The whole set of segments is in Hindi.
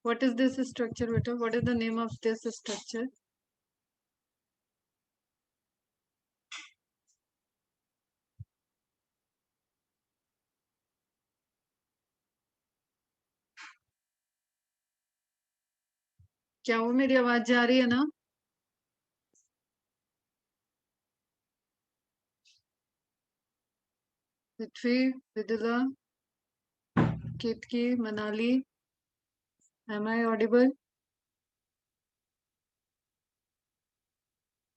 What is this structure, beta? What is the name of this structure? क्या वो मेरी आवाज जा रही है ना? Prithvi, Vidila, Ketaki, Manali. Am I audible?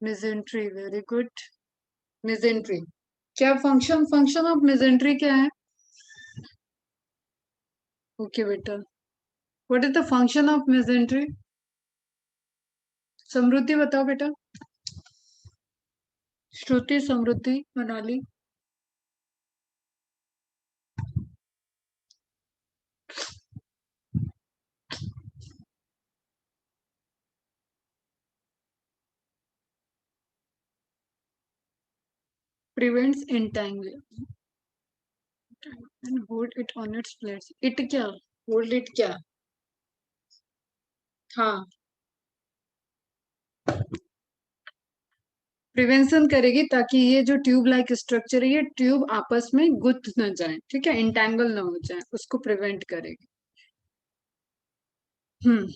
Mesentery, very good. Mesentery. क्या फंक्शन ऑफ मेजेंट्री क्या है? ओके बेटा. What is the function of mesentery? Samriddhi बताओ बेटा. Shruti, Samriddhi, Manali. Prevents entanglement and hold it on its place. It क्या? Hold it क्या? हाँ, प्रिवेंशन करेगी ताकि ये जो ट्यूब लाइक स्ट्रक्चर है ये ट्यूब आपस में गुथ न जाए, ठीक है, इंटैंगल ना हो जाए, उसको प्रिवेंट करेगी. हम्म.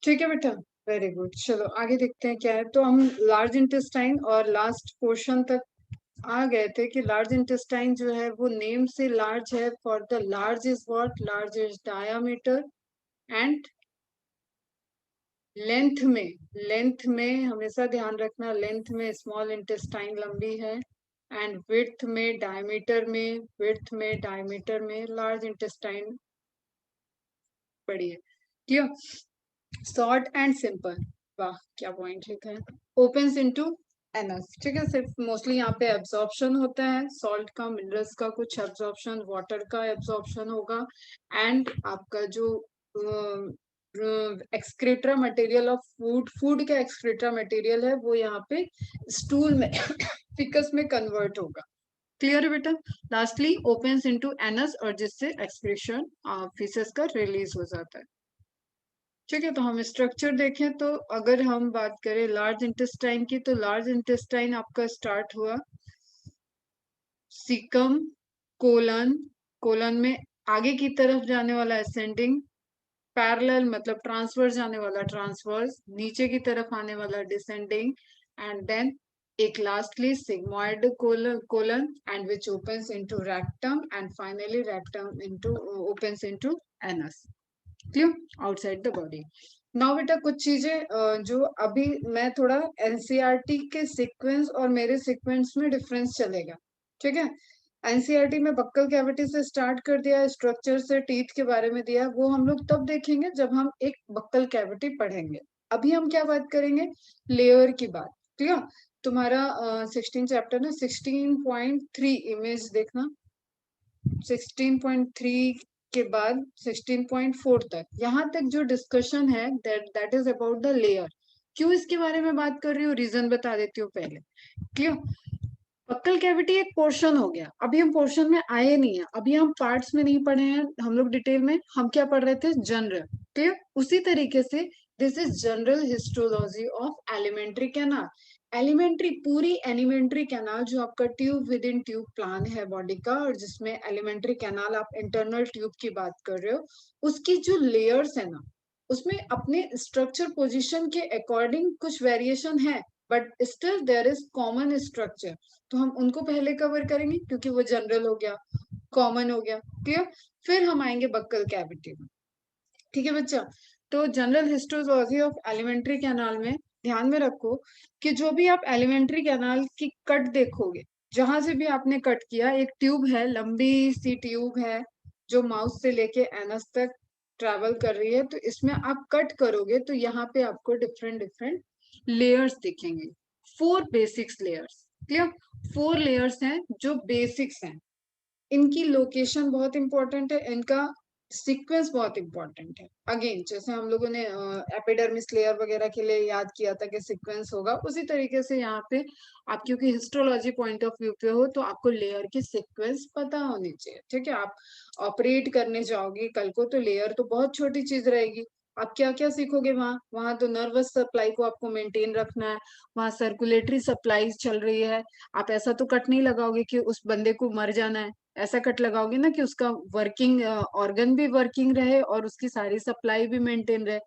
ठीक है बेटा. Very good. चलो आगे देखते हैं क्या है. तो हम लार्ज इंटेस्टाइन और लास्ट पोर्शन तक आ गए थे कि लार्ज इंटेस्टाइन जो है वो नेम से लार्ज है. For the large is what? Large is diameter. And length में हमेशा ध्यान रखना, लेंथ में स्मॉल इंटेस्टाइन लंबी है. एंड विड्थ में लार्ज इंटेस्टाइन बड़ी है. क्लियर? Short and simple. वाह क्या पॉइंट लिखा है. Opens into anus. ठीक है, सिर्फ मोस्टली यहाँ पे एब्जॉर्प्शन होता है सॉल्ट का, मिनरल्स का कुछ एब्जॉर्प्शन, वाटर का एब्जॉर्प्शन होगा. एंड आपका जो एक्सक्रीटरा मटेरियल ऑफ फूड का एक्सक्रीटरा मटेरियल है वो यहाँ पे स्टूल में फिकस में कन्वर्ट होगा. क्लियर है बेटा? लास्टली ओपन्स इनटू एनस और जिससे एक्सक्रीशन फीसेस का रिलीज हो जाता है. ठीक है, तो हम स्ट्रक्चर देखें तो अगर हम बात करें लार्ज इंटेस्टाइन की, तो लार्ज इंटेस्टाइन आपका स्टार्ट हुआ सीकम, कोलन. कोलन में आगे की तरफ जाने वाला असेंडिंग, पैरेलल मतलब ट्रांसवर्स जाने वाला ट्रांसवर्स, नीचे की तरफ आने वाला डिसेंडिंग. एंड देन एक lastly sigmoid colon and which opens into rectum. And finally rectum into opens into anus. Clear? Outside the body. Now बेटा कुछ चीजें जो अभी मैं थोड़ा एनसीईआरटी के सीक्वेंस और मेरे सीक्वेंस में डिफरेंस चलेगा. ठीक है, एनसीईआरटी में बक्कल कैविटी से स्टार्ट कर दिया, स्ट्रक्चर से टीथ के बारे में दिया, वो हम लोग तब देखेंगे जब हम एक बक्कल कैविटी पढ़ेंगे. अभी हम क्या बात करेंगे? लेयर की बात. क्लियर? तुम्हारा 16 चैप्टर ना, 16.3 इमेज देखना. 16.3 के बाद 16.4 तक, यहाँ तक जो डिस्कशन है that is about the layer. क्यों इसके बारे में बात कर रही हूँ, रीजन बता देती हूँ पहले. क्लियर? बक्कल कैविटी एक पोर्शन हो गया. अभी हम पोर्शन में आए नहीं है, अभी हम पार्ट्स में नहीं पढ़े हैं हम लोग डिटेल में. हम क्या पढ़ रहे थे? जनरल. क्लियर? उसी तरीके से this is general histology of alimentary canal. Alimentary, पूरी एलिमेंट्री कैनाल जो आपका tube within tube plan है बॉडी का, और जिसमें एलिमेंट्री कैनाल आप इंटरनल ट्यूब की बात कर रहे हो, उसकी जो लेयर्स है ना, उसमें अपने स्ट्रक्चर पोजीशन के अकॉर्डिंग कुछ वेरिएशन है, but still there is common structure. तो हम उनको पहले कवर करेंगे क्योंकि वो जनरल हो गया, कॉमन हो गया. क्लियर? फिर हम आएंगे बक्कल कैविटी में. ठीक है बच्चा? तो general histology of alimentary canal में ध्यान में रखो कि जो भी आप एलिमेंट्री कैनाल की कट देखोगे, जहां से भी आपने कट किया, एक ट्यूब है, लंबी सी ट्यूब है जो माउथ से लेके एनस तक ट्रेवल कर रही है. तो इसमें आप कट करोगे तो यहाँ पे आपको डिफरेंट डिफरेंट लेयर्स दिखेंगे. 4 बेसिक्स लेयर्स. क्लियर? 4 लेयर्स हैं जो बेसिक्स हैं. इनकी लोकेशन बहुत इंपॉर्टेंट है, इनका सीक्वेंस बहुत इंपॉर्टेंट है. अगेन जैसे हम लोगों ने एपिडर्मिस लेयर वगैरह के लिए याद किया था कि सीक्वेंस होगा, उसी तरीके से यहाँ पे आप क्योंकि हिस्टोलॉजी पॉइंट ऑफ व्यू पे हो तो आपको लेयर की सीक्वेंस पता होनी चाहिए. ठीक है? आप ऑपरेट करने जाओगे कल को तो लेयर तो बहुत छोटी चीज रहेगी. आप क्या क्या सीखोगे वहां? वहां तो नर्वस सप्लाई को आपको मेंटेन रखना है, वहां सर्कुलेटरी सप्लाई चल रही है। आप ऐसा तो कट नहीं लगाओगे कि उस बंदे को मर जाना है, ऐसा कट लगाओगे ना कि उसका वर्किंग ऑर्गन भी वर्किंग रहे और उसकी सारी सप्लाई भी मेंटेन रहे।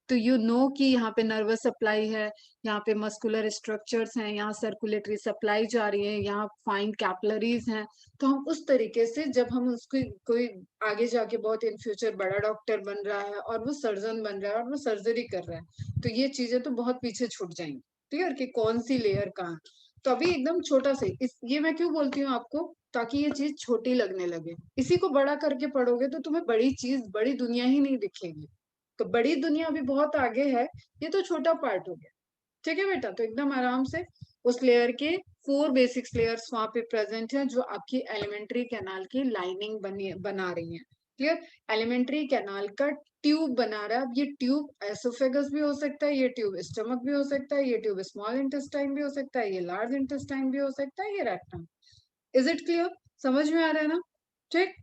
तो यू नो कि यहाँ पे नर्वस सप्लाई है, यहाँ पे मस्कुलर स्ट्रक्चर्स हैं, यहाँ सर्कुलेटरी सप्लाई जा रही है, यहाँ फाइन कैपिलरीज हैं। तो हम उस तरीके से जब हम उसको कोई आगे जाके बहुत इन फ्यूचर बड़ा डॉक्टर बन रहा है और वो सर्जन बन रहा है और वो सर्जरी कर रहा है, तो ये चीजें तो बहुत पीछे छूट जाएंगी। क्लियर कि कौन सी लेयर कहाँ। तो अभी एकदम छोटा से ये मैं क्यों बोलती हूँ आपको, ताकि ये चीज छोटी लगने लगे। इसी को बड़ा करके पढ़ोगे तो तुम्हें बड़ी चीज, बड़ी दुनिया ही नहीं दिखेगी। तो बड़ी दुनिया अभी बहुत आगे है, ये तो छोटा पार्ट हो गया। ठीक है बेटा, तो एकदम आराम से उस लेयर के 4 बेसिक्स लेयर्स वहां पे प्रेजेंट है जो आपकी एलिमेंट्री कैनाल की लाइनिंग बना रही है। क्लियर? एलिमेंट्री कैनाल का ट्यूब बना रहा है। अब ये ट्यूब एसोफेगस भी हो सकता है, ये ट्यूब स्टमक भी हो सकता है, ये ट्यूब स्मॉल इंटेस्टाइन भी हो सकता है, ये लार्ज इंटेस्टाइन भी हो सकता है, ये रेक्टम। Is it clear? समझ में आ रहा है ना? ठीक।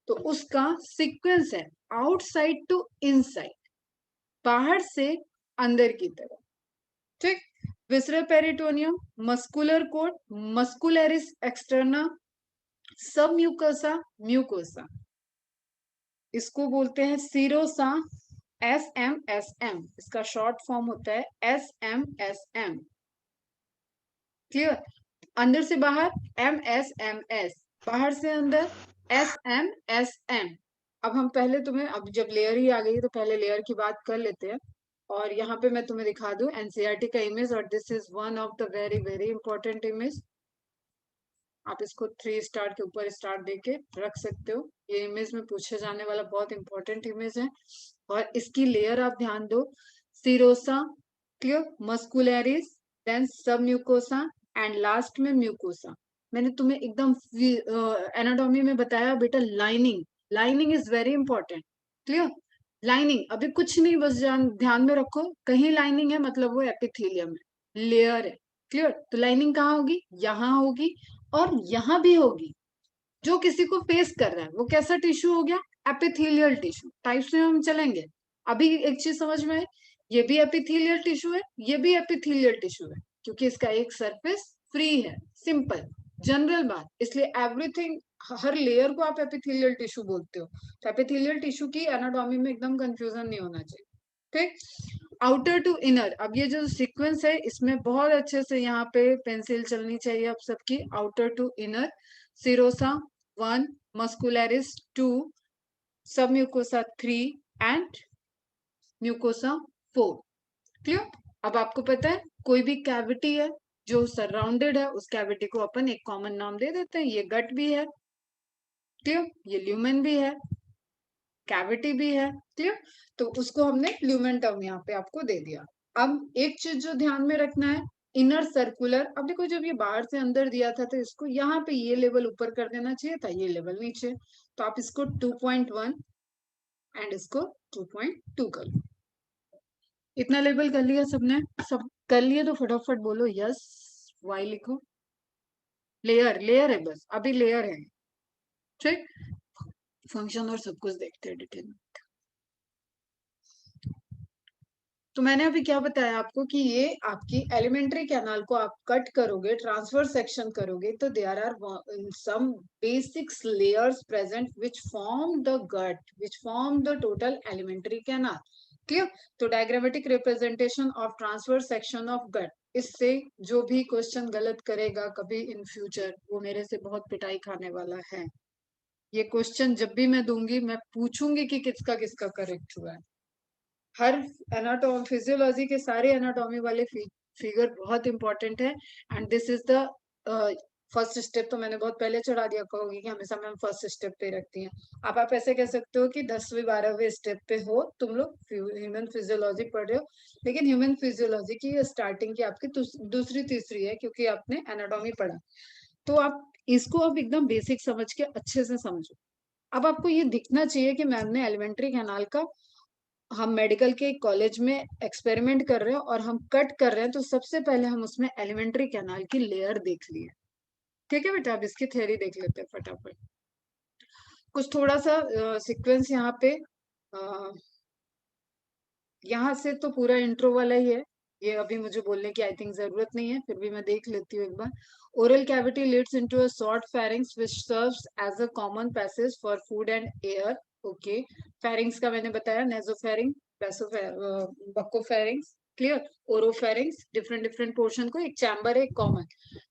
तो उसका सीक्वेंस है आउटसाइड टू इनसाइड, बाहर से अंदर की तरफ। ठीक। Visceral peritoneum, muscular coat, muscularis externa, sub mucosa, mucosa, इसको बोलते हैं सीरोसा। SMSM इसका शॉर्ट फॉर्म होता है SMSM। क्लियर? अंदर से बाहर MSMS, बाहर से अंदर SMSM। अब हम पहले तुम्हें, अब जब लेयर ही आ गई तो पहले लेयर की बात कर लेते हैं। और यहाँ पे मैं तुम्हें दिखा दूं एनसीईआरटी का इमेज, और this is one of the very very important image. आप इसको 3 स्टार के ऊपर स्टार देके रख सकते हो। ये इमेज में पूछे जाने वाला बहुत इंपॉर्टेंट इमेज है। और इसकी लेयर आप ध्यान दो, सीरोसा, क्लियर, मस्कुलरिस, देन सब म्यूकोसा, एंड लास्ट में म्यूकोसा। मैंने तुम्हें एकदम एनाटॉमी में बताया बेटा, lining, lining is very important. Clear? Lining अभी कुछ नहीं, बस ध्यान में रखो, कहीं लाइनिंग है मतलब वो एपिथेलियम है, लेयर है। क्लियर? तो लाइनिंग कहाँ होगी? यहाँ होगी और यहाँ भी होगी। जो किसी को फेस कर रहा है वो कैसा टिश्यू हो गया? Epithelial tissue. टाइप्स में हम चलेंगे। अभी एक चीज समझ में आए, ये भी एपिथेलियल टिश्यू है, ये भी एपिथेलियल टिश्यू है, क्योंकि इसका एक सरफेस फ्री है। सिंपल जनरल बात, इसलिए एवरीथिंग, हर लेयर को आप एपिथेलियल टिश्यू बोलते हो। तो एपिथेलियल टिश्यू की एनाटॉमी में एकदम कंफ्यूजन नहीं होना चाहिए। ठीक। आउटर टू इनर, अब ये जो सीक्वेंस है इसमें बहुत अच्छे से यहाँ पे पेंसिल चलनी चाहिए आप सबकी। Outer to inner, serosa 1, muscularis 2, sub mucosa 3 and mucosa 4। Clear? अब आपको पता है कोई भी कैविटी है जो सराउंडेड है, उस कैविटी को अपन एक कॉमन नाम दे देते हैं। ये गट भी है, क्लियर, ये ल्यूमेन भी है, कैविटी भी है। क्लियर? तो उसको हमने ल्यूमेन टर्म यहाँ पे आपको दे दिया। अब एक चीज जो ध्यान में रखना है, इनर सर्कुलर। अब देखो जब ये बाहर से अंदर दिया था तो इसको यहाँ पे ये लेवल ऊपर कर देना चाहिए था, ये लेवल नीचे। तो आप इसको 2.1 एंड इसको 2.2 कर लो। इतना लेवल कर लिया सबने? सब कर लिए तो फटाफट बोलो यस, वाई लिखो। लेयर, लेयर है, बस अभी लेयर है। ठीक। फंक्शन और सब कुछ देखते हैं डिटेल में। तो मैंने अभी क्या बताया आपको कि ये आपकी एलिमेंट्री कैनाल को आप कट करोगे, ट्रांसफर सेक्शन करोगे, तो there are some basics layers present which form the gut, which form the total alimentary canal. Clear? तो diagrammatic representation of transfer section of gut. इससे जो भी क्वेश्चन गलत करेगा कभी इन फ्यूचर, वो मेरे से बहुत पिटाई खाने वाला है। ये क्वेश्चन जब भी मैं दूंगी, मैं पूछूंगी कि किसका किसका करेक्ट हुआ है। हर एनाटॉम फिजियोलॉजी के सारे एनाटॉमी वाले फिगर बहुत इंपॉर्टेंट है। And this is the first step. तो मैंने बहुत पहले चढ़ा दिया, कहोगी कि हमेशा मैम फर्स्ट स्टेप पे रखती हैं। आप ऐसे कह सकते हो कि 10वीं 12वीं स्टेप पे हो तुम लोग, ह्यूमन फिजियोलॉजी पढ़ रहे हो। लेकिन ह्यूमन फिजियोलॉजी की स्टार्टिंग की आपकी दूसरी तीसरी है, क्योंकि आपने एनाटॉमी पढ़ा। तो आप इसको अब एकदम बेसिक समझ के अच्छे से समझो। अब आपको ये दिखना चाहिए कि मैम ने एलिमेंट्री कैनाल का, हम मेडिकल के कॉलेज में एक्सपेरिमेंट कर रहे हैं और हम कट कर रहे हैं, तो सबसे पहले हम उसमें एलिमेंट्री कैनाल की लेयर देख लिए। ठीक है बेटा, अब इसकी थ्योरी देख लेते हैं फटाफट। कुछ थोड़ा सा सीक्वेंस यहाँ पे यहाँ से तो पूरा इंट्रो वाला ही है, ये अभी मुझे बोलने की आई थिंक जरूरत नहीं है, फिर भी मैं देख लेती हूँ एक बार। Oral cavity leads into a short pharynx which serves as a common passage for food and air. Okay, pharynx का मैंने बताया, nasopharynx, buccopharynx, clear. Oropharynx, different different portion को एक चैम्बर है कॉमन,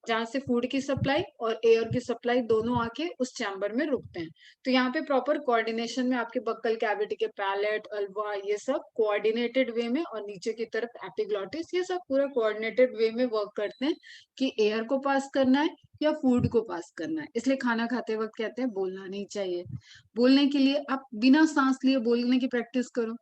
जहां से फूड की सप्लाई और एयर की सप्लाई दोनों आके उस चैम्बर में रुकते हैं। तो यहाँ पे प्रॉपर कोऑर्डिनेशन में आपके बक्कल कैविटी के पैलेट, अल्वा, ये सब कोऑर्डिनेटेड वे में, और नीचे की तरफ एपिग्लॉटिस, ये सब पूरा कोऑर्डिनेटेड वे में वर्क करते हैं कि एयर को पास करना है या फूड को पास करना है। इसलिए खाना खाते वक्त कहते हैं बोलना नहीं चाहिए। बोलने के लिए आप बिना सांस लिए बोलने की प्रैक्टिस करो।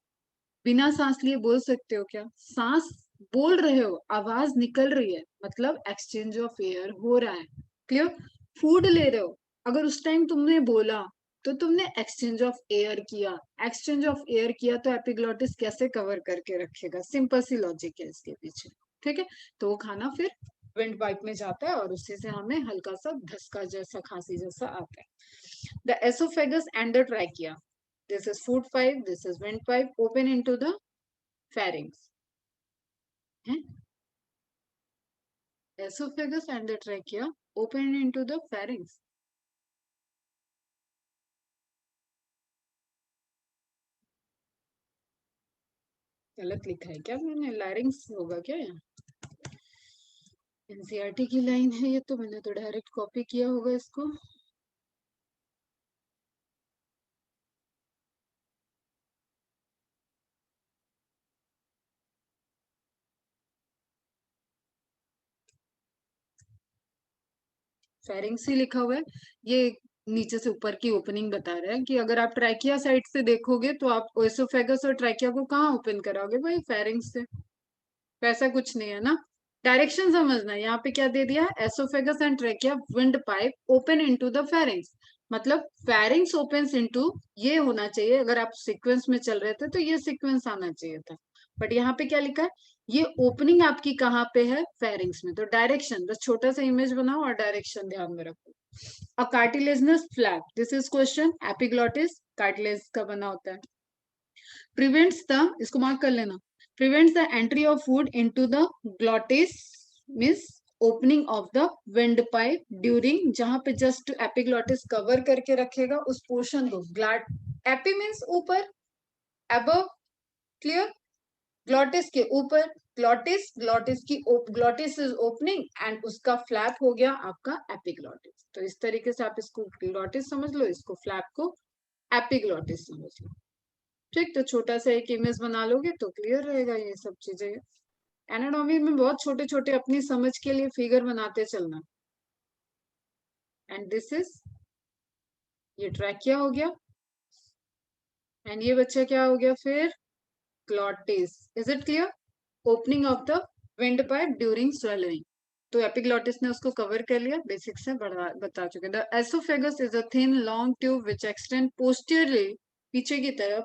बिना सांस लिए बोल सकते हो क्या? सांस बोल रहे हो, आवाज निकल रही है, मतलब एक्सचेंज ऑफ एयर हो रहा है, क्लियर। फूड ले रहे हो, अगर उस टाइम तुमने बोला तो तुमने एक्सचेंज ऑफ एयर किया। एक्सचेंज ऑफ एयर किया तो एपिग्लॉटिस कैसे कवर करके रखेगा? सिंपल सी लॉजिक है इसके पीछे, ठीक है। तो वो खाना फिर विंड पाइप में जाता है और उसी से हमें हल्का सा धसका जैसा, खांसी जैसा आता है। The oesophagus and the trachea, this is food pipe, this is windpipe, open into the pharynx. हैं? Esophagus and the trachea open into the pharynx. गलत लिखा है क्या मैंने? लैरिंग्स होगा क्या यहाँ? एनसीईआरटी की लाइन है ये, तो मैंने तो डायरेक्ट कॉपी किया होगा इसको। फेरिंग्स ही लिखा हुआ है ये, नीचे से ऊपर की ओपनिंग बता रहा है कि अगर आप ट्रैकिया साइड से देखोगे तो आप एसोफेगस और ट्रैकिया को कहाँ ओपन कराओगे भाई? फेरिंग्स से। वैसा कुछ नहीं है ना, डायरेक्शन समझना है। यहाँ पे क्या दे दिया है? Oesophagus and trachea wind pipe open into the pharynx, मतलब फेरिंग्स ओपन्स इनटू, ये होना चाहिए। अगर आप सीक्वेंस में चल रहे थे तो ये सीक्वेंस आना चाहिए था, बट यहाँ पे क्या लिखा है? ये ओपनिंग आपकी कहाँ पे है? फेरिंग्स में। तो डायरेक्शन, बस छोटा सा इमेज बनाओ और डायरेक्शन ध्यान में रखो। अ cartilaginous flap, this is question. Epiglottis cartilage का बना होता है। प्रिवेंट्स द, इसको मार्क कर लेना, prevents the entry of food into the glottis, means opening of the windpipe during, जहां पे just epiglottis cover करके रखेगा उस पोर्शन को। ग्लैट, एपी मीन्स ऊपर, above, क्लियर। ग्लॉटिस के ऊपर, ग्लॉटिस, ग्लॉटिस की ग्लॉटिस इज ओपनिंग एंड उसका फ्लैप हो गया आपका एपिग्लॉटिस। तो इस तरीके से आप इसको ग्लॉटिस समझ लो, इसको फ्लैप को एपिग्लॉटिस समझ लो, ठीक। तो छोटा सा एक इमेज बना लोगे तो क्लियर रहेगा ये सब चीजें। एनाटॉमी में बहुत छोटे छोटे अपनी समझ के लिए फिगर बनाते चलना। एंड दिस इज, ये ट्रैकिया हो गया, एंड ये बच्चा क्या हो गया फिर? Glottis. Is it clear? Opening of the wind pipe during swallowing. तो एपिग्लॉटिस ने उसको कवर कर लिया, बेसिक से बता चुके। The oesophagus is a thin long tube which extend posteriorly, पीछे की तरफ,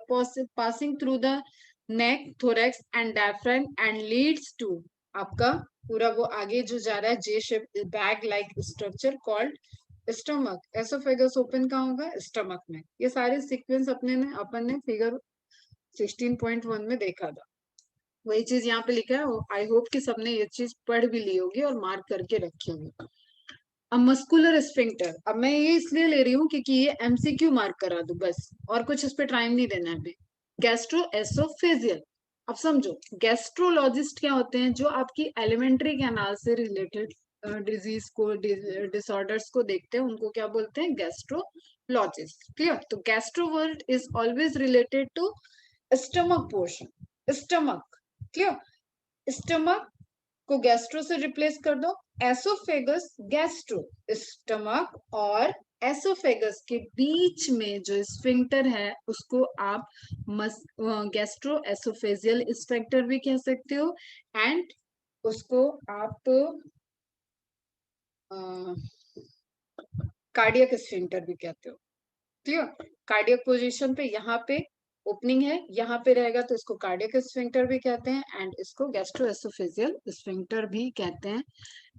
passing through the neck, thorax and diaphragm and leads to, आपका पूरा वो आगे जो जा रहा है जे shape bag like structure called stomach. Oesophagus open कहाँ होगा? स्टमक में। ये सारे सीक्वेंस अपन ने फिगर 16.1 में देखा था, वही चीज यहाँ पे लिखा है। आई होप कि सबने ये चीज पढ़ भी ली होगी और मार्क करके रखी होगी। अब मस्कुलर स्फिंक्टर, अब मैं ये इसलिए ले रही हूँ क्योंकि ये एमसीक्यू मार्क करा दू बस, और कुछ इस पे टाइम नहीं देना है अभी। गैस्ट्रो एसोफेजियल, अब समझो गैस्ट्रोलॉजिस्ट क्या होते हैं? जो आपकी एलिमेंट्री कैनाल से रिलेटेड डिजीज को, डिसऑर्डर्स को देखते हैं, उनको क्या बोलते हैं? Gastrologist, clear. तो gastro word is always related to stomach portion, stomach, clear. Stomach को गैस्ट्रो से रिप्लेस कर दो, एसोफेगस, गैस्ट्रो, स्टमक और एसोफेगस के बीच में जो स्फिंक्टर है उसको आप गैस्ट्रो एसोफेजियल स्फिंक्टर भी कह सकते हो, एंड उसको आप कार्डियक स्फिंक्टर भी कहते हो, क्लियर। कार्डियक पोजीशन पे, यहाँ पे ओपनिंग है, यहाँ पे रहेगा तो इसको कार्डियक स्फिंक्टर भी कहते हैं, एंड इसको गैस्ट्रोएसोफेजियल स्फिंक्टर भी कहते हैं।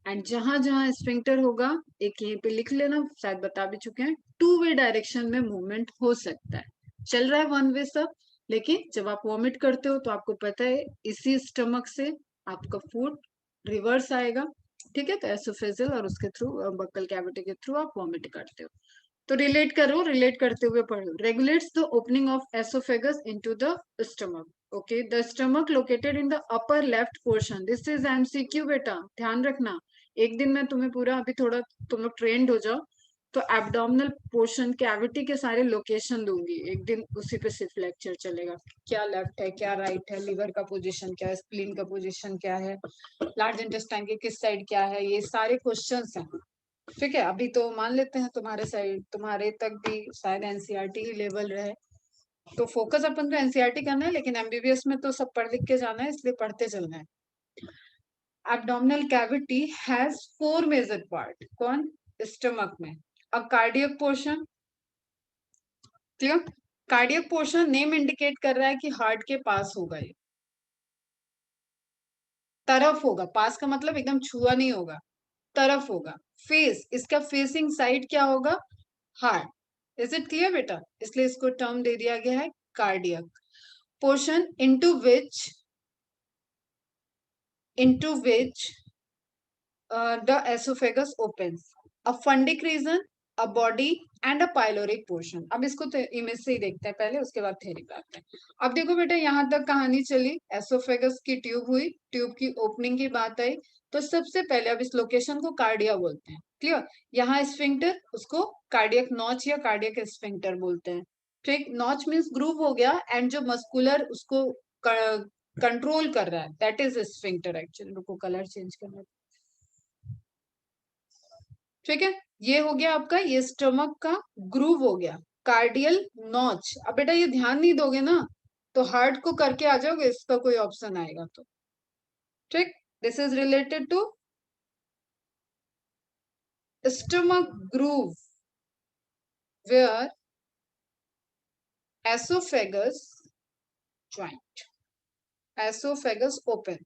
एंड जहां जहां स्फिंक्टर होगा, एक यहीं पे लिख लेना, शायद बता भी चुके हैं, टू वे डायरेक्शन में मूवमेंट हो सकता है। चल रहा है वन वे सब, लेकिन जब आप वॉमिट करते हो तो आपको पता है इसी स्टमक से आपका फूड रिवर्स आएगा, ठीक है। तो एसोफेजियल और उसके थ्रू बक्कल कैविटी के थ्रू आप वॉमिट करते हो। तो रिलेट करो, रिलेट करते हुए पढ़ो। Regulates the opening of oesophagus into the stomach. Okay, the stomach located in the upper left portion. This is MCQ बेटा, ध्यान रखना। एक दिन में तुम्हें पूरा, अभी थोड़ा तुम लोग ट्रेंड हो जाओ तो एब्डोमिनल पोर्शन कैविटी के सारे लोकेशन दूंगी एक दिन, उसी पे सिर्फ लेक्चर चलेगा। क्या लेफ्ट है, क्या राइट है, लिवर का पोजीशन क्या है, स्प्लीन का पोजीशन क्या है, लार्ज इंटेस्टाइन के किस साइड क्या है, ये सारे क्वेश्चंस हैं, ठीक है। अभी तो मान लेते हैं तुम्हारे साइड, तुम्हारे तक भी शायद एनसीईआरटी ही लेवल रहे, तो फोकस अपन को एनसीईआरटी करना है, लेकिन एमबीबीएस में तो सब पढ़ लिख के जाना है, इसलिए पढ़ते चलना है। Abdominal cavity has 4 major part. कौन? स्टमक में। A cardiac portion, clear. Cardiac portion name indicate कर रहा है कि हार्ट के पास होगा, ये तरफ होगा, पास का मतलब एकदम छुआ नहीं होगा, तरफ होगा। फेस, इसका फेसिंग साइड क्या होगा? हार्ट। इज इट क्लियर बेटा? इसलिए इसको टर्म दे दिया गया है cardiac portion, into which the esophagus opens, a fundic region, a body and a pyloric portion। अब इसको तो इमेज से ही देखते हैं पहले, उसके बाद थ्योरी पे आते हैं। अब देखो बेटा, यहाँ तक कहानी चली, एसोफेगस की ट्यूब हुई, ट्यूब की ओपनिंग की बात आई, तो सबसे पहले अब इस लोकेशन को कार्डिया बोलते हैं, क्लियर। यहाँ स्फिंक्टर, उसको कार्डियक नॉच या कार्डियक स्फिंक्टर बोलते हैं, ठीक। नॉच मीन्स ग्रूव हो गया, एंड जो मस्कुलर उसको कंट्रोल कर रहा है, दैट इज स्फिंक्टर एक्चुअली। रुको कलर चेंज करना, ठीक है। ये हो गया आपका, ये स्टमक का ग्रूव हो गया, कार्डियल नॉच। अब बेटा ये ध्यान नहीं दोगे ना तो हार्ट को करके आ जाओगे, इसका कोई ऑप्शन आएगा तो, ठीक। This is related to stomach groove where oesophagus joint, oesophagus open,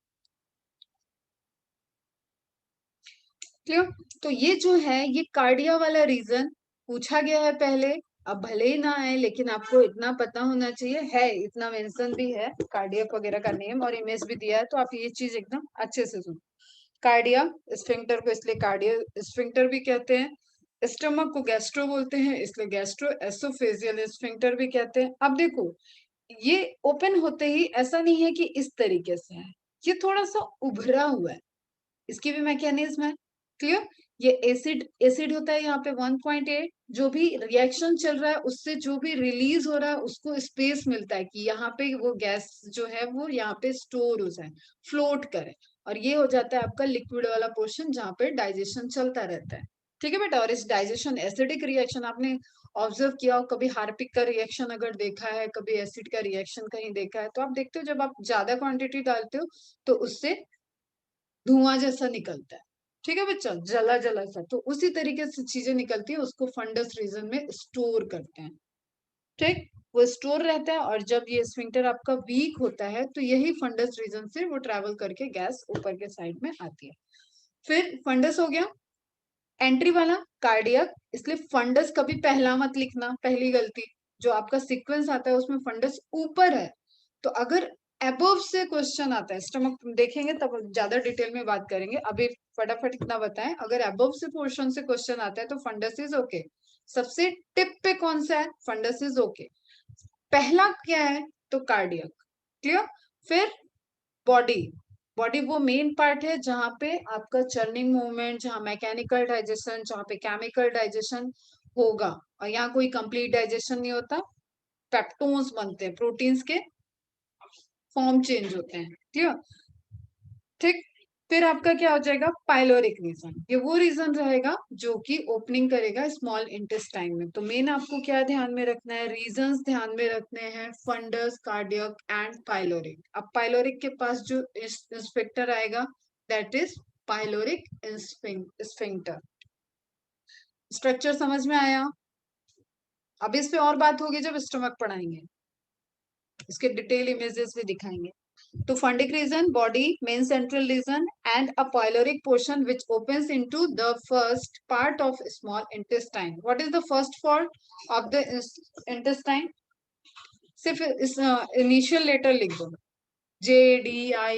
clear. तो ये जो है, ये कार्डिया वाला रीजन पूछा गया है पहले। अब भले ही ना आए, लेकिन आपको इतना पता होना चाहिए, है इतना मेंशन भी है कार्डियक वगैरह का नेम, और इमेज भी दिया है, तो आप ये चीज एकदम अच्छे से सुनो। कार्डिया स्फिंक्टर को इसलिए कार्डियल स्फिंक्टर भी कहते हैं, स्टमक को गैस्ट्रो बोलते हैं, इसलिए गैस्ट्रो एसोफेजियल स्फिंक्टर भी कहते हैं। अब देखो, ये ओपन होते ही ऐसा नहीं है कि इस तरीके से है, ये थोड़ा सा उभरा हुआ है, इसकी भी मैकेनिज्म है, क्लियर। ये एसिड, एसिड होता है यहाँ पे 1.8, जो भी रिएक्शन चल रहा है उससे जो भी रिलीज हो रहा है उसको स्पेस मिलता है कि यहाँ पे वो गैस जो है वो यहाँ पे स्टोर हो जाए, फ्लोट करे, और ये हो जाता है आपका लिक्विड वाला पोर्शन जहाँ पे डाइजेशन चलता रहता है, ठीक है बेटा। और इस डाइजेशन, एसिडिक रिएक्शन आपने ऑब्जर्व किया हो कभी, हार्पिक का रिएक्शन अगर देखा है, कभी एसिड का रिएक्शन कहीं देखा है, तो आप देखते हो जब आप ज्यादा क्वांटिटी डालते हो तो उससे धुआं जैसा निकलता है, ठीक है बच्चा, जला जला सा, तो उसी तरीके से चीजें निकलती है, उसको फंडस रीजन में स्टोर करते हैं, ठीक। वो स्टोर रहता है, और जब ये स्फिंक्टर आपका वीक होता है तो यही फंडस रीजन से वो ट्रेवल करके गैस ऊपर के साइड में आती है। फिर फंडस हो गया एंट्री वाला कार्डियक, इसलिए फंडस कभी पहला मत लिखना, पहली गलती। जो आपका सीक्वेंस आता है उसमें फंडस ऊपर है, तो अगर अबव से क्वेश्चन आता है, स्टमक देखेंगे तब ज्यादा डिटेल में बात करेंगे, अभी फटाफट इतना बताएं। अगर अबव से पोर्शन से क्वेश्चन आता है तो फंडस इज ओके। सबसे टिप पे कौन सा है? Fundus is okay. पहला क्या है? तो कार्डियक, क्लियर। फिर बॉडी, बॉडी वो मेन पार्ट है जहाँ पे आपका चर्निंग मूवमेंट, जहाँ मैकेनिकल डाइजेशन, जहाँ पे केमिकल डाइजेशन होगा, और यहाँ कोई कंप्लीट डाइजेशन नहीं होता, पेप्टोन्स बनते हैं, प्रोटीन्स के फॉर्म चेंज होते हैं, क्लियर, ठीक। फिर आपका क्या हो जाएगा? पाइलोरिक रीजन, ये वो रीजन रहेगा जो कि ओपनिंग करेगा स्मॉल इंटेस्टाइन में। तो मेन आपको क्या ध्यान में रखना है? रीजंस ध्यान में रखने हैं, फंडस, कार्डियक एंड पाइलोरिक। अब पाइलोरिक के पास जो इंस्पेक्टर आएगा that is pyloric sphincter. Structure समझ में आया? अब इस पे और बात होगी जब स्टमक पढ़ाएंगे, इसके डिटेल इमेजेस भी दिखाएंगे। तो fundic region, body, main central region, and a pyloric portion which opens into the first part of small intestine. What is the first part of the intestine? सिर्फ इस इनिशियल लेटर लिख दो, JDI।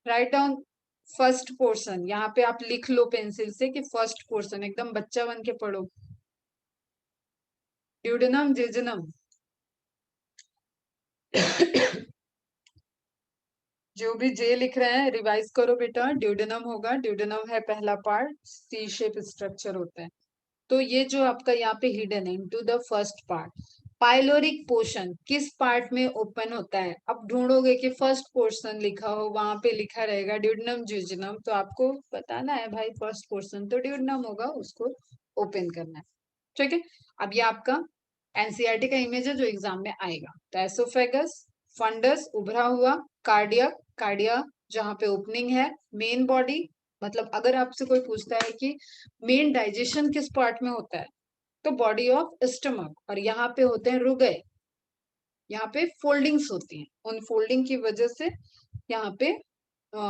Write down first portion, यहाँ पे आप लिख लो पेंसिल से कि फर्स्ट पोर्शन, एकदम बच्चा बन के पढ़ो। ड्यूडेनम जेजुनम जो भी जे लिख रहे हैं रिवाइज करो बेटा, ड्यूडेनम होगा, ड्यूडेनम है पहला पार्ट, सी शेप स्ट्रक्चर होता है। तो ये जो आपका यहाँ पे हिडन है into the first part. Pyloric portion किस पार्ट में ओपन होता है? अब ढूंढोगे कि फर्स्ट पोर्शन लिखा हो, वहां पे लिखा रहेगा ड्यूडेनम ज्यूजेनम, तो आपको बताना है भाई फर्स्ट पोर्शन तो ड्यूडेनम होगा, उसको ओपन करना है। ठीक है, अब ये आपका एनसीईआरटी का इमेज है जो एग्जाम में आएगा। तो एसोफेगस, फंडस उभरा हुआ, कार्डिया, कार्डिया जहाँ पे ओपनिंग है, मेन बॉडी, मतलब अगर आपसे कोई पूछता है कि मेन डाइजेशन किस पार्ट में होता है, तो बॉडी ऑफ स्टमक, और यहाँ पे होते हैं रुगय, यहाँ पे फोल्डिंग्स होती हैं, उन फोल्डिंग की वजह से यहाँ पे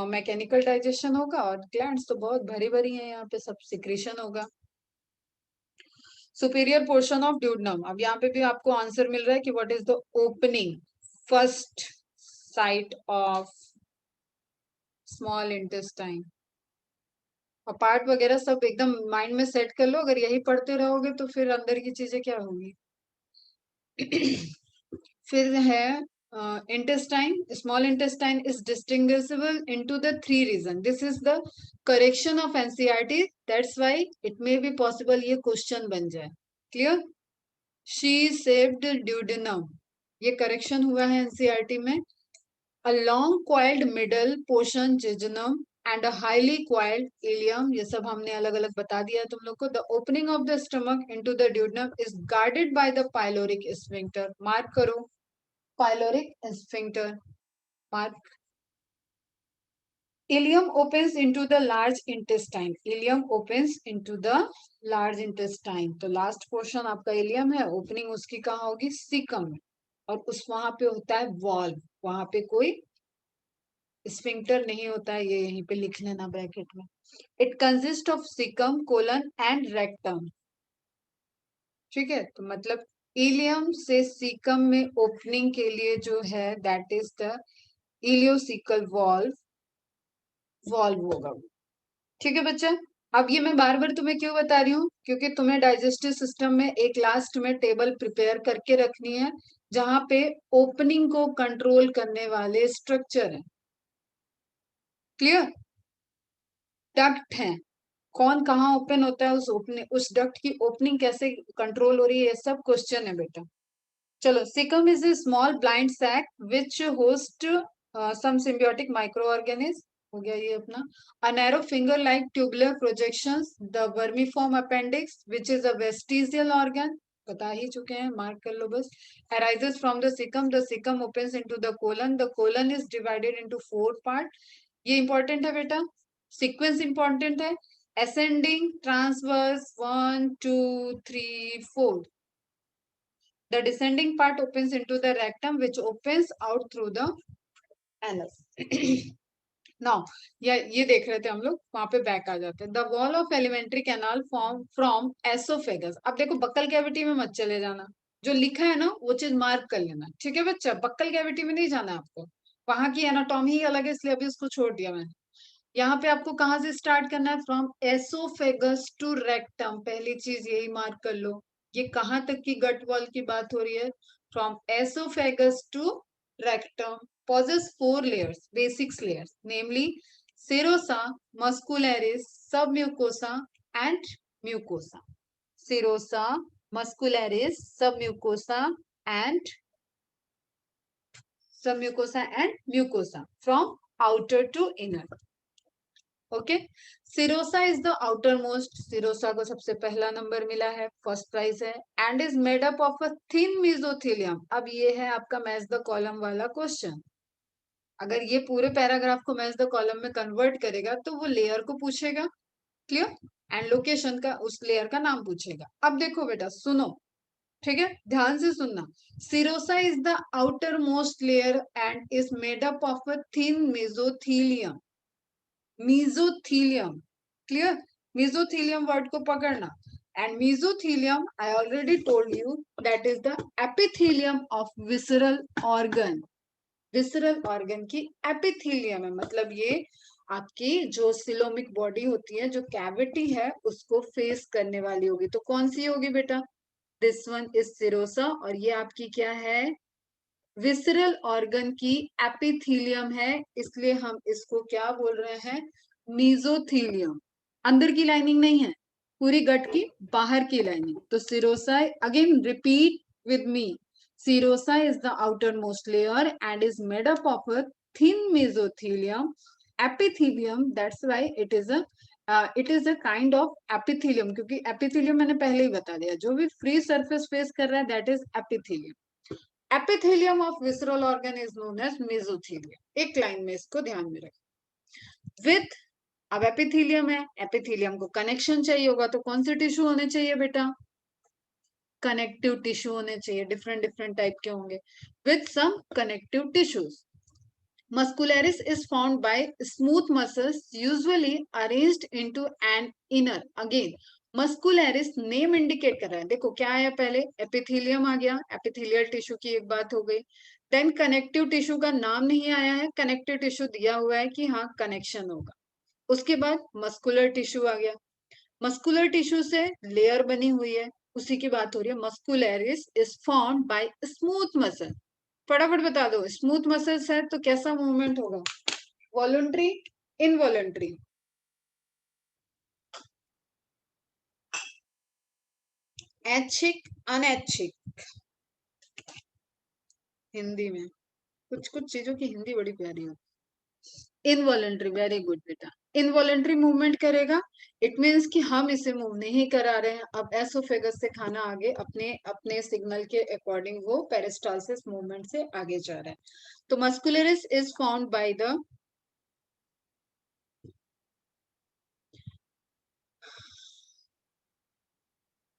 मैकेनिकल डाइजेशन होगा, और ग्लैंड्स तो बहुत भरी भरी हैं, यहाँ पे सब सिक्रीशन होगा। सुपीरियर पोर्शन ऑफ ड्यूडनम, अब यहाँ पे भी आपको आंसर मिल रहा है कि what is the opening first sight of small intestine. और पार्ट वगैरह सब एकदम माइंड में सेट कर लो, अगर यही पढ़ते रहोगे तो फिर अंदर की चीजें क्या होगी। फिर है intestine, small intestine is distinguishable into the three region. This is the correction of NCERT, that's why it may be possible ये क्वेश्चन बन जाए। क्लियर? शी सेव्ड ड्यूडेनम, ये करेक्शन हुआ है एनसीईआरटी में। A long coiled middle portion jejunum and a highly coiled ileum, ये सब हमने अलग अलग बता दिया है तुम लोग को। The opening of the stomach into the duodenum is guarded by the pyloric sphincter, mark करो pyloric sphincter, mark. Ileum opens into the large intestine, ileum opens into the large intestine, तो लास्ट पोर्शन आपका इलियम है, ओपनिंग उसकी कहाँ होगी, सीकम में, और उस वहां पे होता है वॉल्व, वहां पे कोई स्फिंक्टर नहीं होता है, ये यहीं पे लिख लेना ब्रैकेट में। It consist of caecum, colon and rectum. ठीक है, तो मतलब इलियम से सीकम में ओपनिंग के लिए जो है that is the ileocaecal valve, valve होगा। ठीक है बच्चा, अब ये मैं बार बार तुम्हें क्यों बता रही हूँ, क्योंकि तुम्हें डाइजेस्टिव सिस्टम में एक लास्ट में टेबल प्रिपेयर करके रखनी है जहां पे ओपनिंग को कंट्रोल करने वाले स्ट्रक्चर है। क्लियर? डक्ट है, कौन कहाँ ओपन होता है, उस ओपनिंग, उस डक्ट की ओपनिंग कैसे कंट्रोल हो रही है, ये सब क्वेश्चन है बेटा। चलो, caecum is a small blind sac which host some symbiotic micro organism, हो गया ये अपना। A narrow finger like tubular projections, the vermiform appendix which is a vestigial organ, बता ही चुके हैं, मार्क कर लो बस। arises from the cecum opens into the colon is divided into 4 part, ये इंपॉर्टेंट है बेटा, सीक्वेंस इंपॉर्टेंट है, ascending transverse 1 2 3 4, the descending part opens into the rectum which opens out through the anus. Now ये देख रहे थे हम लोग, वहां पे बैक आ जाते हैं। The wall of alimentary canal form from oesophagus, अब देखो बक्कल कैविटी में मत चले जाना, जो लिखा है ना वो चीज मार्क कर लेना, ठीक है बच्चा, बक्कल कैविटी में नहीं जाना आपको, वहां की एनाटॉमी ही अलग है, इसलिए अभी उसको छोड़ दिया मैंने। यहाँ पे आपको कहाँ से स्टार्ट करना है, फ्रॉम एसोफेगस टू रेक्टम, पहली चीज यही मार्क कर लो। ये कहाँ तक की गट वॉल की बात हो रही है, from oesophagus to rectum, possess 4 layers, basic layers, namely serosa, muscularis, submucosa and mucosa. Serosa, muscularis, submucosa and mucosa from outer to inner. Okay, serosa is the outer most, serosa को सबसे पहला नंबर मिला है, फर्स्ट प्राइज है, and is made up of a thin mesothelium. अब ये है आपका मैच द कॉलम वाला क्वेश्चन, अगर ये पूरे पैराग्राफ को मैच द कॉलम में कन्वर्ट करेगा तो वो लेयर को पूछेगा, क्लियर, एंड लोकेशन का, उस लेयर का नाम पूछेगा। अब देखो बेटा सुनो, ठीक है, ध्यान से सुनना। Serosa is the outer most layer and is made up of a thin mesothelium, mesothelium, clear, mesothelium word को पकड़ना। And mesothelium, I already told you, that is the epithelium of visceral organ. Visceral organ की एपिथीलियम है, मतलब ये आपकी जो सिलोमिक बॉडी होती है, जो कैविटी है, उसको फेस करने वाली होगी। तो कौन सी होगी बेटा? दिस वन इज सिरोसा, और ये आपकी क्या है? विसरल ऑर्गन की एपिथीलियम है, इसलिए हम इसको क्या बोल रहे हैं? मीजोथीलियम। अंदर की लाइनिंग नहीं है, पूरी गट की बाहर की लाइनिंग। तो serosa, again repeat with me, serosa is the outermost layer and is made up of a thin mesothelium, epithelium. That's why it is a kind of epithelium, क्योंकि epithelium मैंने पहले ही बता दिया, जो भी free surface face कर रहा है, that is epithelium. Epithelium of visceral organ is known as mesothelium. एक लाइन में इसको ध्यान में रखें। With, अब एपिथीलियम है, एपिथीलियम को कनेक्शन चाहिए होगा, तो कौन से टिश्यू होने चाहिए बेटा? कनेक्टिव टिश्यू होने चाहिए, डिफरेंट डिफरेंट टाइप के होंगे, with some connective tissues. Muscularis is found by smooth muscles usually arranged into an inner. Again muscularis name indicate कर रहा है, देखो क्या आया पहले? एपिथेलियम आ गया, एपिथेलियल टिश्यू की एक बात हो गई। देन कनेक्टिव टिश्यू का नाम नहीं आया है, कनेक्टिव टिश्यू दिया हुआ है कि हाँ कनेक्शन होगा। उसके बाद मस्कुलर टिश्यू आ गया, मस्कुलर टिश्यू से लेयर बनी हुई है, उसी की बात हो रही है। Muscularis is formed by smooth muscle. फटाफट बता दो, स्मूथ मसल्स है तो कैसा मूवमेंट होगा? Voluntary, involuntary? ऐच्छिक, अनैच्छिक? हिंदी में कुछ कुछ चीजों की हिंदी बड़ी प्यारी होती है। इनवॉलंटरी, वेरी गुड बेटा। इनवॉलंटरी मूवमेंट करेगा, इट मीन्स कि हम इसे मूव नहीं करा रहे हैं। अब एसोफेगस से खाना आगे अपने अपने सिग्नल के अकॉर्डिंग वो पेरिस्टालसिस मूवमेंट से आगे जा रहा है। तो muscularis is found by the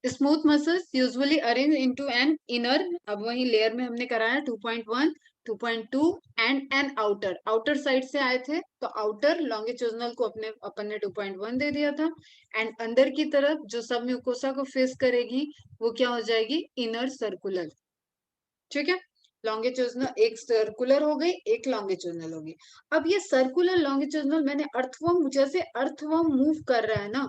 smooth muscles usually arrange into an inner. अब वही लेयर में हमने कराया 2.1, 2.2 and an outer. Outer side से आए थे तो आउटर लॉन्गिट्यूडनल को अपन ने 2.1 दे दिया था, एंड अंदर की तरफ जो सब म्यूकोसा को फेस करेगी वो क्या हो जाएगी? Inner circular. ठीक है, लॉन्गिट्यूडनल एक सर्कुलर हो गई, एक लॉन्गिट्यूडनल हो गई। अब ये सर्कुलर लॉन्गिट्यूडनल, मैंने अर्थवर्म, जैसे अर्थवर्म मूव कर रहा है ना,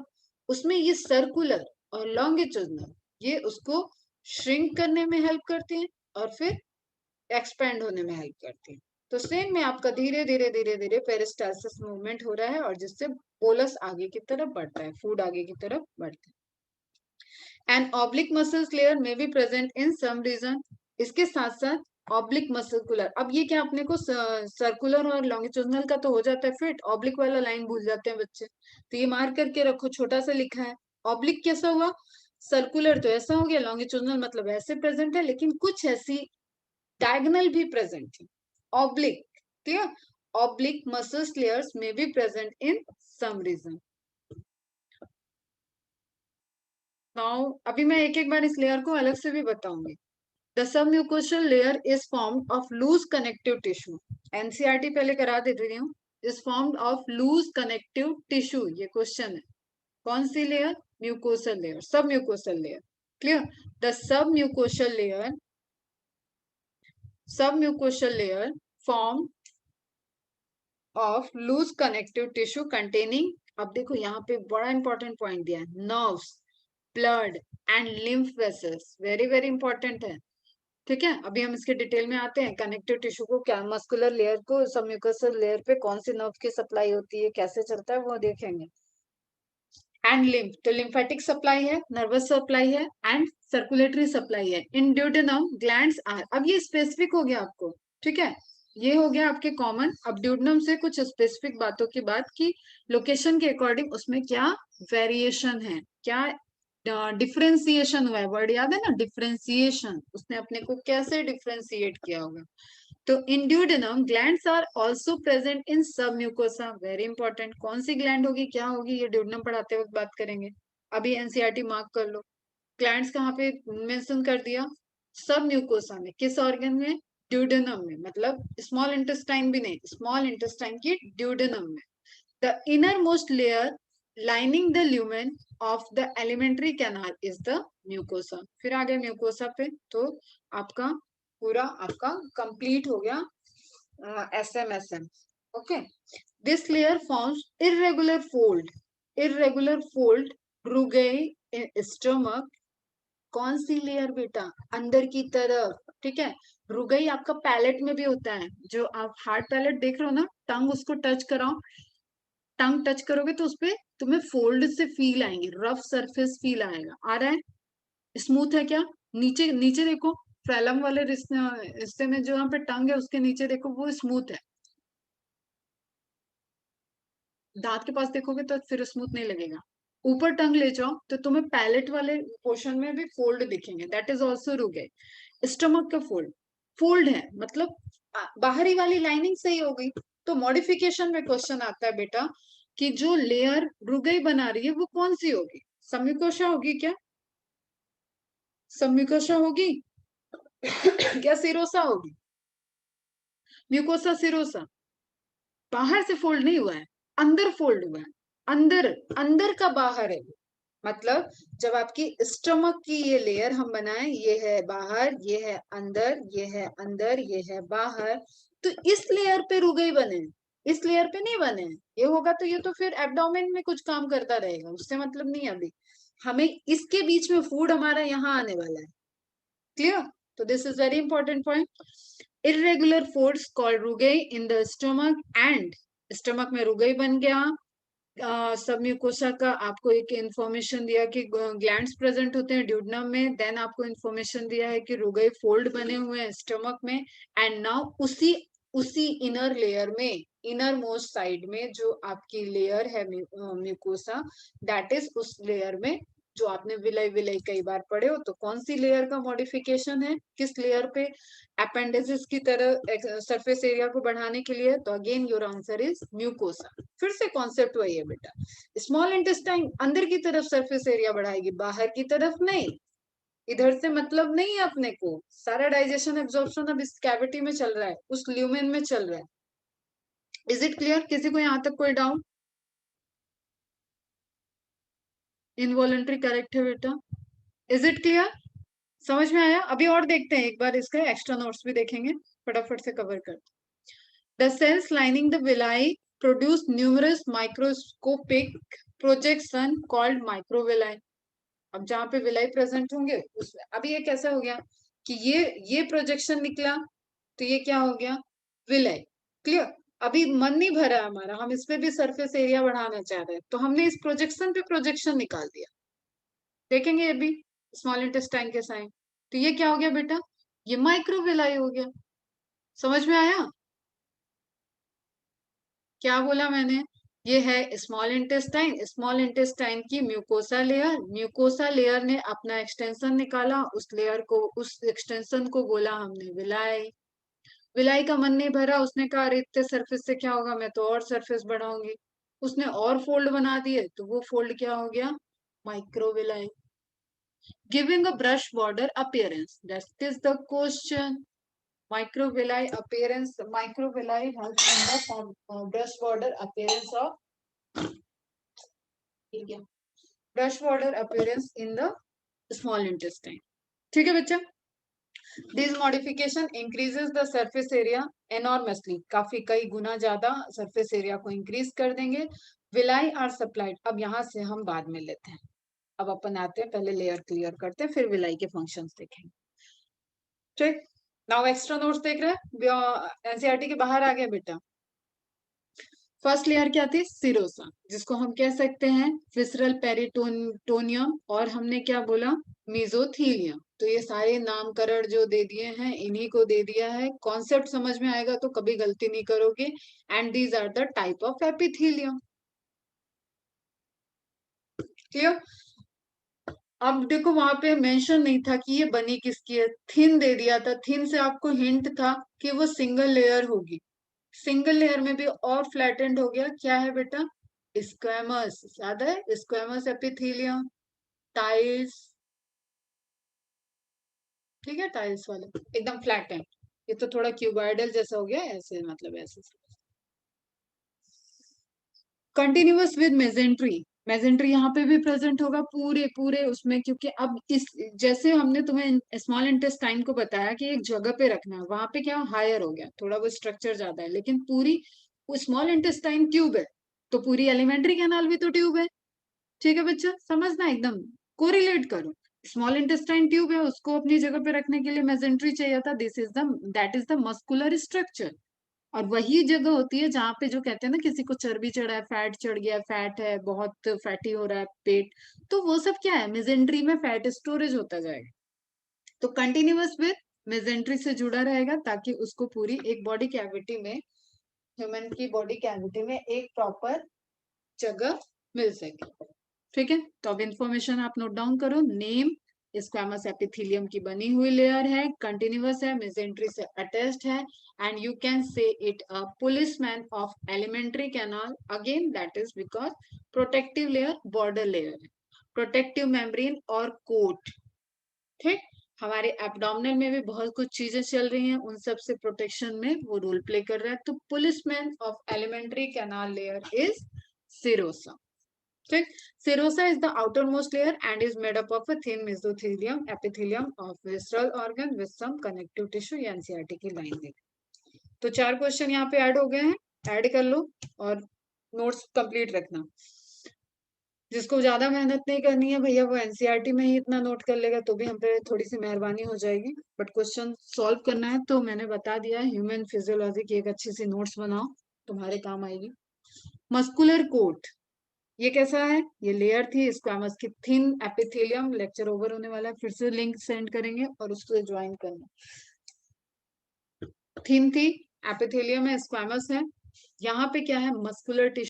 उसमें ये सर्कुलर और लॉन्गिट्यूडनल ये उसको श्रिंक करने में हेल्प करती हैं और फिर एक्सपेंड होने में हेल्प करती हैं। तो सेम में आपका धीरे धीरे धीरे धीरे पेरिस्टालसिस मूवमेंट हो रहा है, और जिससे बोलस आगे की तरफ बढ़ता है, फूड आगे की तरफ बढ़ता है। एंड ऑब्लिक मसल्स लेयर में be present in some region. इसके साथ साथ ऑब्लिक मस्कुलर, अब ये क्या अपने को सर्कुलर और लॉन्गिट्यूडनल का तो हो जाता है फिट, ऑब्लिक वाला लाइन भूल जाते हैं बच्चे, तो ये मार्क करके रखो, छोटा सा लिखा है। ऑब्लिक कैसा हुआ? सर्कुलर तो ऐसा हो गया, लॉन्गिट्यूडनल मतलब ऐसे प्रेजेंट है, लेकिन कुछ ऐसी डायगोनल भी प्रेजेंट थी। Oblique, clear? Oblique muscles layers में be present in some region. Now अभी मैं एक एक बार इस लेयर को अलग से भी बताऊंगी। The submucosal layer is formed of loose connective tissue. NCERT पहले करा देती हूँ। Is formed of loose connective tissue. ये क्वेश्चन है। कौन सी layer? Mucosal layer, submucosal layer. Clear? The submucosal layer formed of loose connective tissue containing, अब देखो यहाँ पे बड़ा इंपॉर्टेंट पॉइंट दिया है, nerves, blood and lymph vessels. Very very important है। ठीक है, अभी हम इसके डिटेल में आते हैं। कनेक्टिव टिश्यू को क्या, मस्कुलर लेयर को सबम्यूकोसल लेयर पे कौन सी नर्व की सप्लाई होती है, कैसे चलता है, वो देखेंगे। एंड लिम्फ, तो लिम्फेटिक सप्लाई है, नर्वस सप्लाई है एंड सर्कुलेटरी सप्लाई है। इन ड्यूडेनम ग्लैंड्स आर, अब ये स्पेसिफिक हो गया आपको, ठीक है, ये हो गया आपके कॉमन। अब ड्यूडेनम से कुछ स्पेसिफिक बातों की बात की, लोकेशन के अकॉर्डिंग उसमें क्या वेरिएशन है, क्या डिफ्रेंसिएशन हुआ है, वर्ड याद है ना, डिफ्रेंसिएशन, उसने अपने को कैसे डिफ्रेंशिएट किया होगा। तो in duodenum glands are also present in submucosa. Very important, कौन सी ग्लैंड होगी, क्या होगी, ये ड्यूडेनम पढ़ाते वक्त बात करेंगे। अभी एनसीईआरटी मार्क कर लो। ग्लैंड्स कहाँ पे मेंशन कर दिया? सब म्यूकोसा में। किस ऑर्गन में? ड्यूडेनम में, मतलब स्मॉल इंटेस्टाइन भी नहीं, स्मॉल इंटेस्टाइन की ड्यूडेनम में। The inner most layer lining the lumen of the alimentary canal is the mucosa. फिर आ गया म्यूकोसा पे, तो आपका पूरा आपका कंप्लीट हो गया SMSM. Okay, this layer forms irregular fold rugae stomach. कौन सी लेयर बेटा? अंदर की तरफ, ठीक है। रुगई आपका पैलेट में भी होता है, जो आप हार्ड पैलेट देख रहे हो ना, टंग उसको टच कराओ, टंग टच करोगे तो उसपे तुम्हें फोल्ड से फील आएंगे, रफ सरफेस फील आएगा। आ रहा है? स्मूथ है क्या? नीचे नीचे देखो, फैलम वाले हिस्से में जो यहाँ पे टंग है उसके नीचे देखो, वो स्मूथ है। दांत के पास देखोगे तो फिर स्मूथ नहीं लगेगा। ऊपर टंग ले जाओ तो तुम्हें पैलेट वाले पोर्शन में भी फोल्ड दिखेंगे, दैट इज ऑल्सो रुगे। स्टमक का फोल्ड, फोल्ड है मतलब बाहरी वाली लाइनिंग सही हो गई। तो मॉडिफिकेशन में क्वेश्चन आता है बेटा कि जो लेयर रुगई बना रही है वो कौन सी होगी? सम्युकोशा होगी क्या? सम्युकोशा होगी क्या सिरोसा होगी? Mucosa serosa. बाहर से फोल्ड नहीं हुआ है, अंदर फोल्ड हुआ है। अंदर, अंदर का बाहर है। मतलब जब आपकी स्टमक की ये लेयर हम बनाए, ये है बाहर, ये है अंदर, ये है अंदर, ये है बाहर, तो इस लेयर पे रुगई बने, इस लेयर पे नहीं बने। ये होगा तो ये तो फिर एब्डोमेन में कुछ काम करता रहेगा, उससे मतलब नहीं है अभी। हमें इसके बीच में फूड हमारा यहाँ आने वाला है। क्लियर? तो this is very important point. Irregular folds called rugae in the stomach and, stomach में रुगई बन गया। सब म्यूकोसा का आपको एक इंफॉर्मेशन दिया कि ग्लैंड्स प्रेजेंट होते हैं ड्यूडनम में, देन आपको इंफॉर्मेशन दिया है कि रुगई फोल्ड बने हुए हैं स्टमक में। एंड नाउ उसी उसी इनर लेयर में, इनर मोस्ट साइड में जो आपकी लेयर है म्यूकोसा, दैट इज उस लेयर में जो आपने विलय विलय कई बार पढ़े हो, तो कौन सी लेयर का मॉडिफिकेशन है, किस लेयर पे? अपेंडिसेस की तरह सरफेस एरिया को बढ़ाने के लिए, तो again your answer is mucosa. फिर से कॉन्सेप्ट वही है बेटा, स्मॉल इंटेस्टाइन अंदर की तरफ सरफेस एरिया बढ़ाएगी, बाहर की तरफ नहीं। इधर से मतलब नहीं है अपने को, सारा डाइजेशन एब्जॉर्प्शन अब इस कैविटी में चल रहा है, उस ल्यूमेन में चल रहा है। Is it clear? किसी को यहाँ तक कोई डाउट? इनवॉलेंट्री करेक्ट है बेटा। Is it clear? समझ में आया? अभी और देखते हैं एक बार, इसका एक्स्ट्रा नोट्स भी देखेंगे, फटाफट से कवर कर। The cells lining the villi produce numerous microscopic projection called microvilli. अब जहाँ पे विलाई प्रेजेंट होंगे उसमें, अभी ये कैसा हो गया कि ये प्रोजेक्शन निकला, तो ये क्या हो गया? विलाई। क्लियर? अभी मन नहीं भरा हमारा, हम इस पे भी सरफेस एरिया बढ़ाना चाह रहे हैं, तो हमने इस प्रोजेक्शन पे प्रोजेक्शन निकाल दिया। देखेंगे ये भी स्मॉल इंटेस्टाइन के साइन। तो ये क्या हो गया बेटा? ये माइक्रोविलाई हो गया। समझ में आया क्या बोला मैंने? ये है स्मॉल इंटेस्टाइन, स्मॉल इंटेस्टाइन की म्यूकोसा लेयर, म्यूकोसा लेयर ने अपना एक्सटेंशन निकाला, उस लेयर को, उस एक्सटेंशन को बोला हमने विलाई। विलाई का मन नहीं भरा, उसने कहा अरे इतने सरफेस से क्या होगा, मैं तो और सरफेस बढ़ाऊंगी। उसने और फोल्ड बना दिए, तो वो फोल्ड क्या हो गया? Microvilli. Giving a brush border appearance, that is the question. Microvilli appearance, microvilli has in the form brush border appearance of, brush border appearance in the small intestine. ठीक है बच्चा? This modification increases the surface area enormously, काफी कई गुना ज्यादा surface area को increase कर देंगे। Villi are supplied, अब यहाँ से हम बाद में लेते हैं, अब अपन आते हैं, पहले लेयर क्लियर करते हैं, फिर विलाई के फंक्शंस देखेंगे। ठीक, नाउ एक्स्ट्रा नोट्स देख रहे हैं, एनसीईआरटी के बाहर आ गया बेटा। फर्स्ट लेयर क्या थी? सिरोसा, जिसको हम कह सकते हैं विसरल पेरिटोनियम, और हमने क्या बोला? मेसोथीलियम। तो ये सारे नामकरण जो दे दिए हैं इन्हीं को दे दिया है, कॉन्सेप्ट समझ में आएगा तो कभी गलती नहीं करोगे। And these are the type of epithelium. Clear? अब देखो वहां पे मेंशन नहीं था कि ये बनी किसकी है, थिन दे दिया था, थिन से आपको हिंट था कि वो सिंगल लेयर होगी। सिंगल लेयर में भी और फ्लैटेंड हो गया, क्या है बेटा? स्क्वेमस, याद है? Squamous epithelium, tiles. ठीक है, टाइल्स वाले एकदम फ्लैटेंड। ये तो थोड़ा क्यूबॉइडल जैसा हो गया, ऐसे मतलब ऐसे। कंटिन्यूअस विद मेजेंट्री, मेसेंट्री यहाँ पे भी प्रेजेंट होगा पूरे पूरे उसमें, क्योंकि अब इस जैसे हमने तुम्हें स्मॉल इंटेस्टाइन को बताया कि एक जगह पे रखना है, वहां पे क्या हायर हो गया, थोड़ा वो स्ट्रक्चर ज्यादा है, लेकिन पूरी स्मॉल इंटेस्टाइन ट्यूब है, तो पूरी एलिमेंट्री कैनाल भी तो ट्यूब है। ठीक है बच्चा, समझना एकदम, कोरिलेट करो। स्मॉल इंटेस्टाइन ट्यूब है, उसको अपनी जगह पे रखने के लिए मेसेंट्री चाहिए था, this is the that is the muscular structure. और वही जगह होती है जहाँ पे जो कहते हैं ना किसी को चर्बी चढ़ा है, फैट चढ़ गया, फैट है, बहुत फैटी हो रहा है पेट, तो वो सब क्या है, मेसेंट्री में फैट स्टोरेज होता जाएगा। तो कंटिन्यूअस विथ मेसेंट्री से जुड़ा रहेगा, ताकि उसको पूरी एक बॉडी कैविटी में, ह्यूमन की बॉडी कैविटी में एक प्रॉपर जगह मिल सके। ठीक है, तो अब इंफॉर्मेशन आप नोट डाउन करो। नेम, स्क्वैमस एपिथेलियम की बनी हुई लेयर है, कंटिन्यूअस है, मेसेंट्री से अटैच्ड है, and you can say it a policeman of alimentary canal, again that is because protective layer, border layer है, प्रोटेक्टिव मेम्ब्रेन और कोट। ठीक, हमारे एब्डोमिनल में भी बहुत कुछ चीजें चल रही हैं, उन सब से प्रोटेक्शन में वो रोल प्ले कर रहा है। तो policeman of alimentary canal layer is serosa. ठीक, serosa is the outermost layer and is made up of a thin mesothelium epithelium of visceral organ with some connective tissue। ये एनसीईआरटी की लाइन देख। तो 4 क्वेश्चन यहाँ पे ऐड हो गए हैं, ऐड कर लो और नोट्स कंप्लीट रखना। जिसको ज्यादा मेहनत नहीं करनी है भैया, वो एनसीईआरटी में ही इतना नोट कर लेगा, तो भी हम पे थोड़ी सी मेहरबानी हो जाएगी। बट क्वेश्चन सॉल्व करना है, तो मैंने बता दिया है, ह्यूमन फिजियोलॉजी की एक अच्छी सी नोट्स बनाओ, तुम्हारे काम आएगी। मस्कुलर कोट, ये कैसा है, ये लेयर थी स्क्वामस की, थिन एपिथेलियम, लेक्चर ओवर होने वाला है, फिर से लिंक सेंड करेंगे और उसको ज्वाइन करना। थिन थी, एपिथेलियम है, स्क्वामस है, यहाँ पे क्या है, मस्कुलर टिश्यू